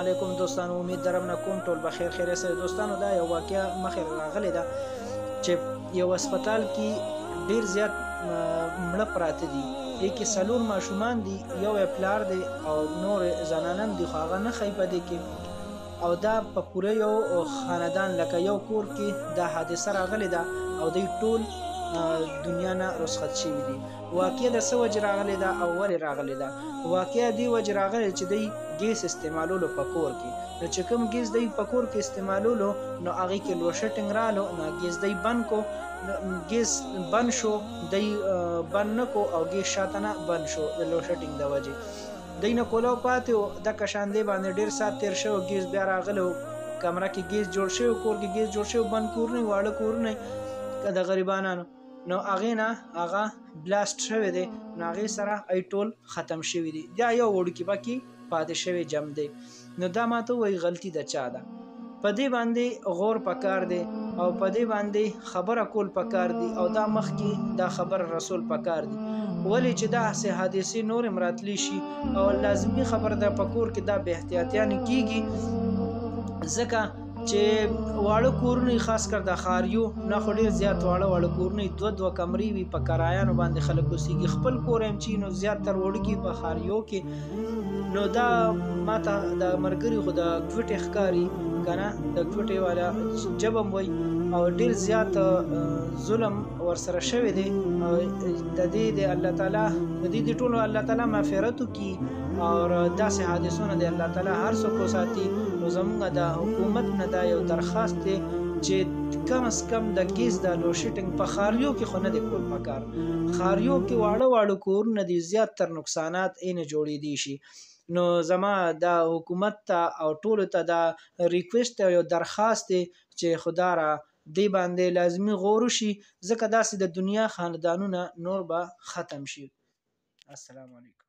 علیکم دوستانو، امید درم نه کوم ټول بخیر خیر سره دوستانو. دا یو واقعیا مخې راغلی ده چې یو هسپتال کې ډیر زیات مړه پراته دي. کې 4 ماشومان دي، یو پلار دی او نور زنانم دي، خو هغه نه ښایي په دې کې. او دا په پوره یو خاندان لکه یو کور کې دا حادثه راغلی ده او دوی ټول دنیا نه رخصت شوي دي. واقعیا د څه وجې راغلی ده او ولې راغلی ده؟ واقعیا دې وجې راغلی چې دوی ګیس استعمالولو په کور کې. نو چې کوم ګیس دوی په کور کې استعمالولو نو هغې کې لوډ شیډینګ رالو، نو ګیس دوی بند کو، ګیس بند شو، دوی بند نه کو او ګیس شاته نه بند شو د لوډ شیډینګ د وجې. دوی نه کولو پاتې و، دغه شان دی باندې ډېر ساعت تېر شوی، ګیس بیا راغلی و، کمره کې ګیس جوړ شوی، کور کې ګیس جوړ شوی، بند کورونه واړه کورونه د غریبانانو، نو هغې نه هغه بلاست شوی دی، نو هغې سره ای ټول ختم شوي دي. دا یو وړوکي پکې پاتې شوی جم دی. نو دا ماته وایي غلطي د چا ده؟ په دې باندې غور پکار دی او په دې باندې خبره کول پکار دي او دا مخکې دا خبر رسول پکار دي. ولې چې دا هسې حادثې نورې هم راتلی شي او لازمي خبر ده په کور کې دا بې احتیاطیانې کېږي، ځکه چې واړه کورونه خاص کر د ښاریو نه خو ډېر زیات واړه کورونه 2 کمرې وي، په کرایانو باندې خلک اوسېږي. خپل کور هم چې نو زیاتتر وړوکي په ښاریو کې. نو دا ماته د ملګري خو د ګوټې ښکاري که نه، د ګوټې والا جبم وایي او ډېر زیات ظلم ورسره شوی دی. او د دې د الله تعالی د دې ټولو الله تعالی مغفرت وکړي او داسې حادثونه د الله تعالی هر څوک وساتي. نو زموږ د حکومت نه دا یو درخواست دی چې کم از کم د ګیس د لوډ شیډینګ په ښاریو کې خو نه دی کول پکار. ښاریو کې واړه کورونه دي، زیاتتر نقصانات یې جوړېدی شي. نو زما د حکومت ته او ټولو ته دا ریکویسټ او یو درخواست دی چې خدا را دې باندې لازمي غور وشي، ځکه داسې د دنیا خاندانونه نور به ختم شي. السلام علیکم.